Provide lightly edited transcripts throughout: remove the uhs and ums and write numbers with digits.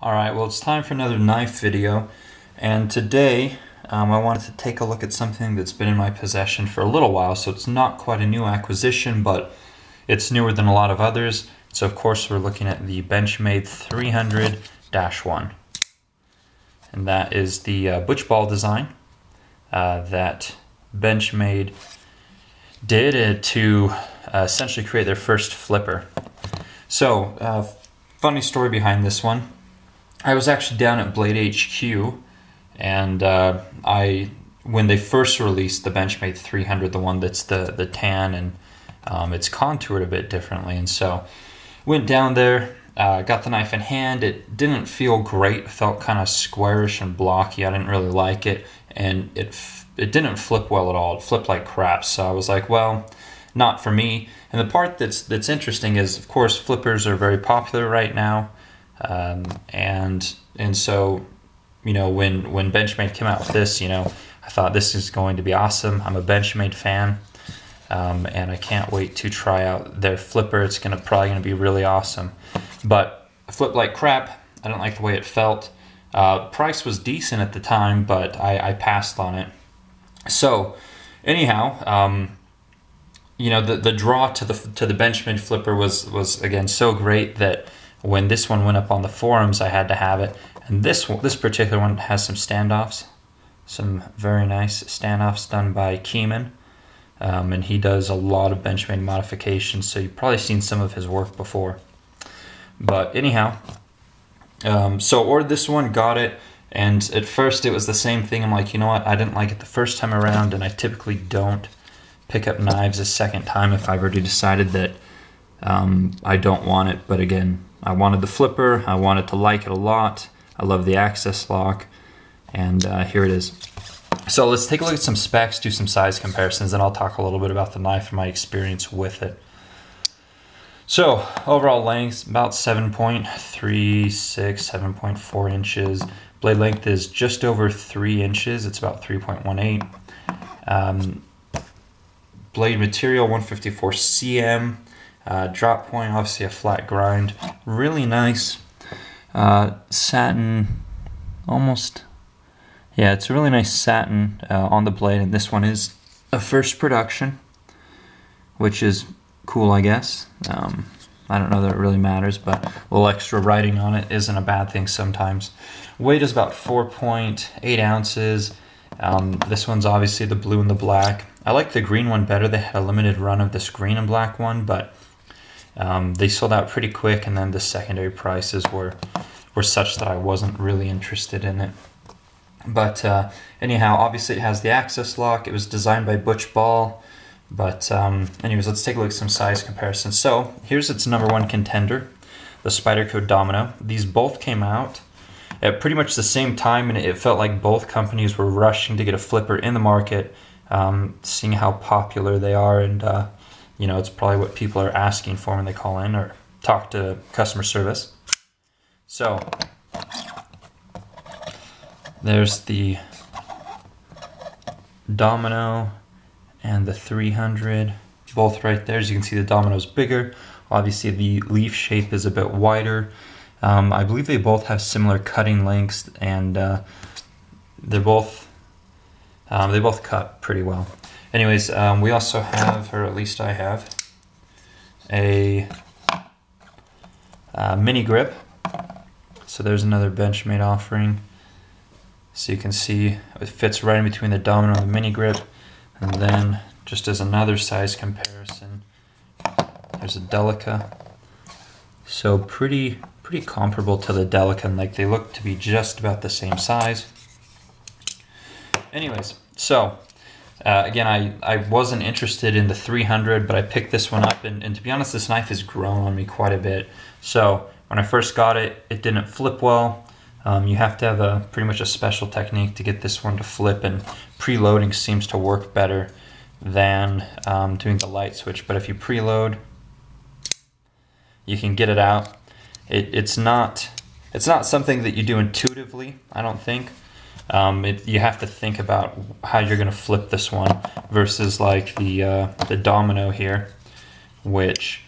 Alright, well it's time for another knife video, and today I wanted to take a look at something that's been in my possession for a little while, so it's not quite a new acquisition, but it's newer than a lot of others. So of course we're looking at the Benchmade 300-1, and that is the butch ball design that Benchmade did to essentially create their first flipper. So funny story behind this one. I was actually down at Blade HQ, and when they first released the Benchmade 300, the one that's the tan and it's contoured a bit differently, and so went down there, got the knife in hand. It didn't feel great, it felt kind of squarish and blocky. I didn't really like it, and it didn't flip well at all. It flipped like crap, so I was like, well, not for me. And the part that's interesting is, of course, flippers are very popular right now. And so, you know, when Benchmade came out with this, you know, I thought this is going to be awesome. I'm a Benchmade fan, and I can't wait to try out their flipper. It's probably gonna be really awesome. But it flipped like crap. I don't like the way it felt. Price was decent at the time, but I passed on it. So anyhow, you know, the draw to the Benchmade flipper was again so great that when this one went up on the forums, I had to have it. And this particular one has some standoffs, some very nice standoffs done by Keeman, and he does a lot of Benchmade modifications, so you've probably seen some of his work before. But anyhow, so ordered this one, got it, and at first it was the same thing. I'm like, you know what, I didn't like it the first time around, and I typically don't pick up knives a second time if I've already decided that I don't want it. But again, I wanted the flipper, I wanted to like it a lot, I love the access lock, and here it is. So let's take a look at some specs, do some size comparisons, and I'll talk a little bit about the knife and my experience with it. So overall length, about 7.36, 7.4 inches. Blade length is just over 3 inches, it's about 3.18. Blade material, 154 cm. Drop point, obviously a flat grind. Really nice satin, almost, yeah, it's a really nice satin on the blade, and this one is a first production, which is cool, I guess. I don't know that it really matters, but a little extra writing on it isn't a bad thing sometimes. Weight is about 4.8 ounces. This one's obviously the blue and the black. I like the green one better. They had a limited run of this green and black one, but they sold out pretty quick, and then the secondary prices were such that I wasn't really interested in it. But anyhow, obviously it has the access lock. It was designed by Butch Ball. But anyways, let's take a look at some size comparisons. So here's its #1 contender, the Spyderco Domino. These both came out at pretty much the same time, and it felt like both companies were rushing to get a flipper in the market, seeing how popular they are, and you know, it's probably what people are asking for when they call in or talk to customer service. So there's the Domino and the 300, both right there. As you can see, the Domino's bigger. Obviously the leaf shape is a bit wider. I believe they both have similar cutting lengths, and they both cut pretty well. Anyways, we also have, or at least I have, a mini grip. So there's another Benchmade offering. So you can see it fits right in between the Domino and the mini grip. And then, just as another size comparison, there's a Delica. So pretty comparable to the Delica, and like they look to be just about the same size. Anyways, so again, I wasn't interested in the 300, but I picked this one up, and to be honest, this knife has grown on me quite a bit. So when I first got it, it didn't flip well. You have to have pretty much a special technique to get this one to flip, and preloading seems to work better than doing the light switch. But if you preload, you can get it out. It's not something that you do intuitively, I don't think. You have to think about how you're going to flip this one versus like the Domino here, which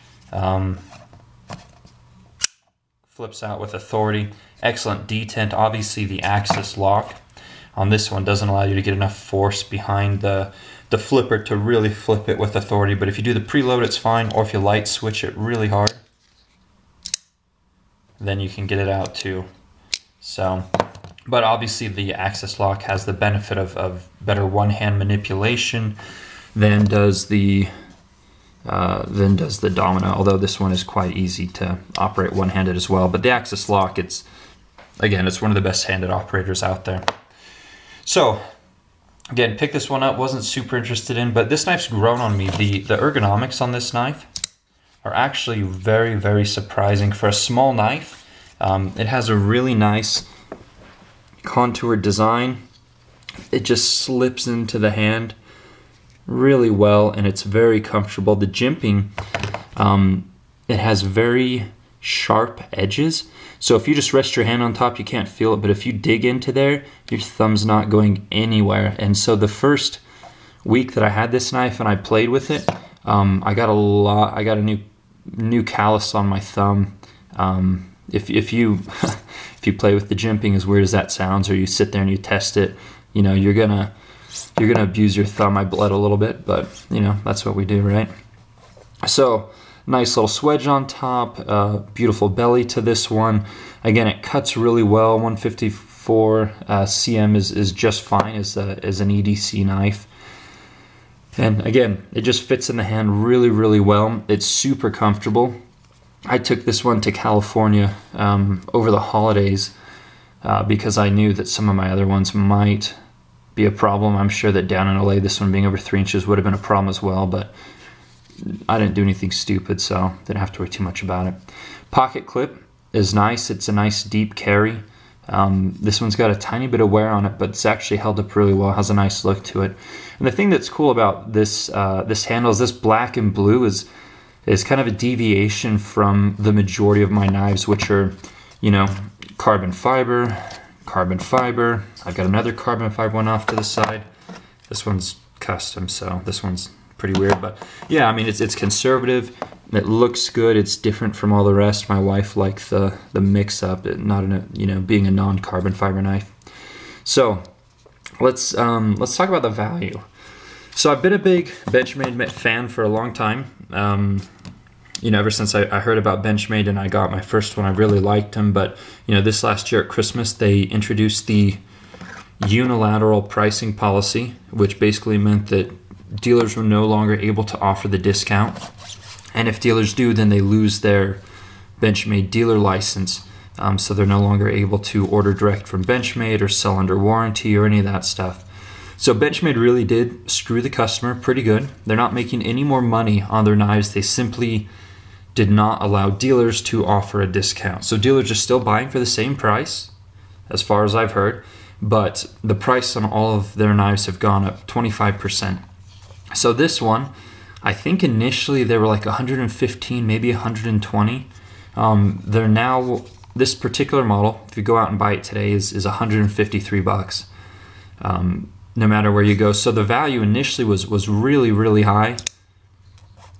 flips out with authority. Excellent detent. Obviously the axis lock on this one doesn't allow you to get enough force behind the flipper to really flip it with authority, but if you do the preload it's fine, or if you light switch it really hard, then you can get it out too. So, but obviously the axis lock has the benefit of better one-hand manipulation than does the domino, although this one is quite easy to operate one-handed as well. But the axis lock, it's one of the best handed operators out there. So again, picked this one up, wasn't super interested in, but this knife's grown on me. The ergonomics on this knife are actually very, very surprising. For a small knife, it has a really nice contoured design. It just slips into the hand really well, and it's very comfortable. The jimping, it has very sharp edges, so if you just rest your hand on top you can't feel it, but if you dig into there your thumb's not going anywhere. And so the first week that I had this knife and I played with it, I got a new callus on my thumb. If you if you play with the jimping, as weird as that sounds, or you sit there and you test it, you know, you're gonna abuse your thumb. I bled a little bit, but you know, that's what we do, right? So nice little swedge on top, beautiful belly to this one. Again, it cuts really well. 154 cm is just fine as an EDC knife. And again, it just fits in the hand really, really well. It's super comfortable. I took this one to California over the holidays because I knew that some of my other ones might be a problem. I'm sure that down in LA, this one being over 3 inches would have been a problem as well, but I didn't do anything stupid, so didn't have to worry too much about it. Pocket clip is nice. It's a nice deep carry. This one's got a tiny bit of wear on it, but it's actually held up really well. It has a nice look to it. And the thing that's cool about this this handle is this black and blue is kind of a deviation from the majority of my knives, which are, you know, carbon fiber, carbon fiber. I've got another carbon fiber one off to the side. This one's custom, so this one's pretty weird, but yeah, I mean, it's conservative. It looks good. It's different from all the rest. My wife liked the mix up, being a non-carbon fiber knife. So let's talk about the value. So I've been a big Benchmade fan for a long time. Ever since I heard about Benchmade and I got my first one, I really liked them. But this last year at Christmas, they introduced the unilateral pricing policy, which basically meant that dealers were no longer able to offer the discount. And if dealers do, then they lose their Benchmade dealer license. So they're no longer able to order direct from Benchmade or sell under warranty or any of that stuff. So Benchmade really did screw the customer pretty good. They're not making any more money on their knives. They simply did not allow dealers to offer a discount. So dealers are still buying for the same price, as far as I've heard, but the price on all of their knives have gone up 25%. So this one, I think initially they were like 115, maybe 120. They're now, this particular model, if you go out and buy it today, is $153. No matter where you go. So the value initially was really, really high.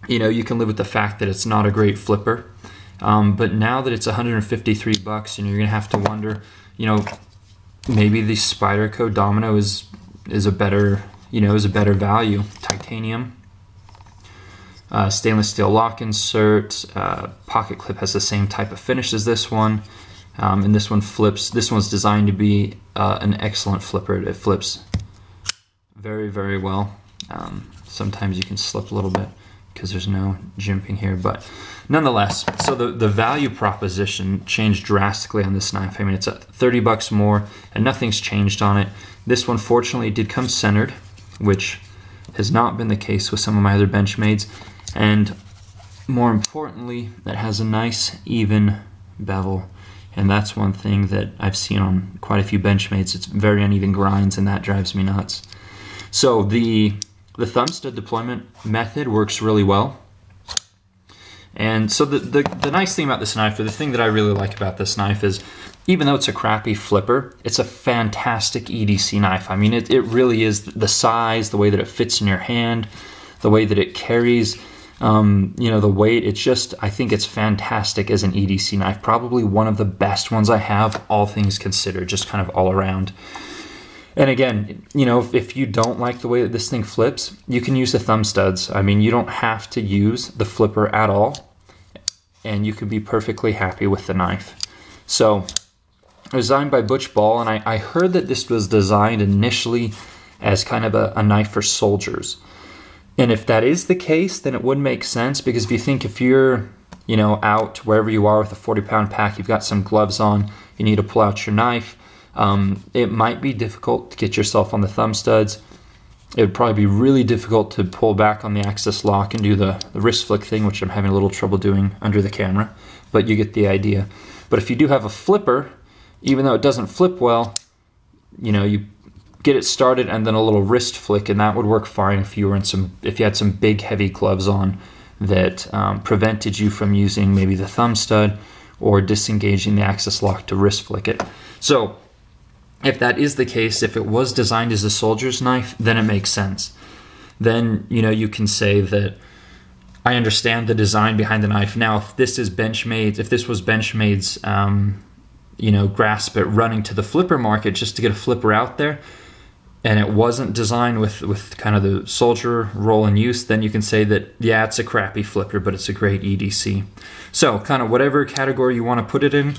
You can live with the fact that it's not a great flipper. But now that it's $153, you're gonna have to wonder, maybe the Spyderco Domino is a better, value. Titanium, stainless steel lock insert, pocket clip has the same type of finish as this one. And this one flips. This one's designed to be an excellent flipper. It flips very, very well. Sometimes you can slip a little bit because there's no jimping here, but nonetheless, so the value proposition changed drastically on this knife. I mean, it's at $30 more and nothing's changed on it. This one fortunately did come centered, which has not been the case with some of my other Benchmades, and more importantly, it has a nice even bevel. And that's one thing that I've seen on quite a few Benchmades. It's very uneven grinds, and that drives me nuts. So the thumb stud deployment method works really well. And so the nice thing about this knife, or the thing that I really like about this knife, is even though it's a crappy flipper, it's a fantastic EDC knife. I mean, it really is. The size, the way that it fits in your hand, the way that it carries. You know, the weight, it's just, I think it's fantastic as an EDC knife. Probably one of the best ones I have, all things considered, just kind of all around. And again, you know, if you don't like the way that this thing flips, you can use the thumb studs. I mean, you don't have to use the flipper at all, and you can be perfectly happy with the knife. So, designed by Butch Ball, and I heard that this was designed initially as kind of a knife for soldiers. And if that is the case, then it would make sense, because if you think if you're, you know, out wherever you are with a 40-pound pack, you've got some gloves on, you need to pull out your knife, it might be difficult to get yourself on the thumb studs. It would probably be really difficult to pull back on the axis lock and do the wrist flick thing, which I'm having a little trouble doing under the camera, but you get the idea. But if you do have a flipper, even though it doesn't flip well, you know, you get it started and then a little wrist flick, and that would work fine if you were if you had some big heavy gloves on that prevented you from using maybe the thumb stud or disengaging the axis lock to wrist flick it. So if that is the case, if it was designed as a soldier's knife, then it makes sense. Then, you know, you can say that I understand the design behind the knife. Now, if this is Benchmade, if this was Benchmade's, you know, grasp at running to the flipper market just to get a flipper out there, and it wasn't designed with kind of the soldier role in use, then you can say that, yeah, it's a crappy flipper, but it's a great EDC. So kind of whatever category you want to put it in,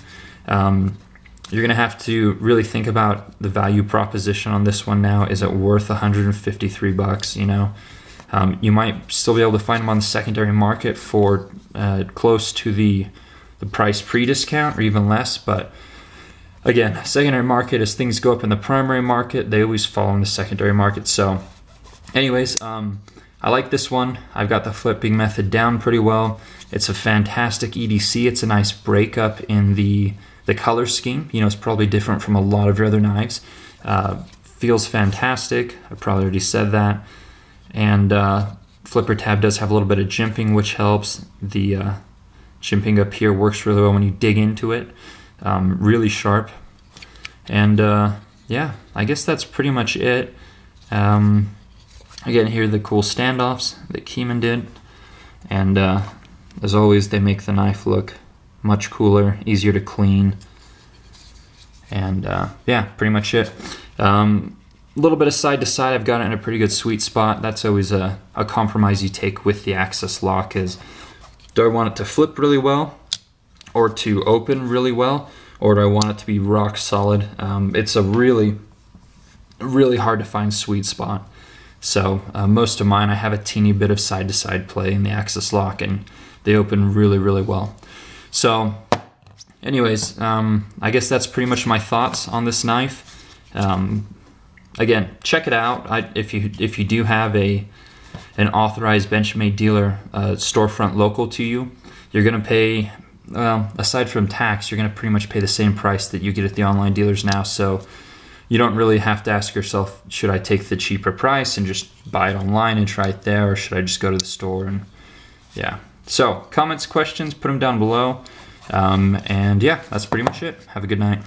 you're going to have to really think about the value proposition on this one now. Is it worth $153, you know? You might still be able to find them on the secondary market for close to the price pre-discount or even less, but again, secondary market, as things go up in the primary market, they always fall in the secondary market. So anyways, I like this one. I've got the flipping method down pretty well. It's a fantastic EDC. It's a nice breakup in the color scheme. You know, it's probably different from a lot of your other knives. Feels fantastic. I probably already said that. And flipper tab does have a little bit of jimping, which helps. The jimping up here works really well when you dig into it. Really sharp. And yeah, I guess that's pretty much it. Again, here are the cool standoffs that Keeman did. And as always, they make the knife look much cooler, easier to clean. And yeah, pretty much it. A little bit of side to side, I've got it in a pretty good sweet spot. That's always a compromise you take with the axis lock, is do I want it to flip really well or to open really well, or do I want it to be rock solid? It's a really hard to find sweet spot. So most of mine, I have a teeny bit of side to side play in the axis lock, and they open really well. So anyways, I guess that's pretty much my thoughts on this knife. Again, check it out. If you do have an authorized Benchmade dealer storefront local to you, you're going to pay, well, aside from tax, you're going to pretty much pay the same price that you get at the online dealers now. So you don't really have to ask yourself, should I take the cheaper price and just buy it online and try it there, or should I just go to the store? And yeah. So comments, questions, put them down below. And yeah, that's pretty much it. Have a good night.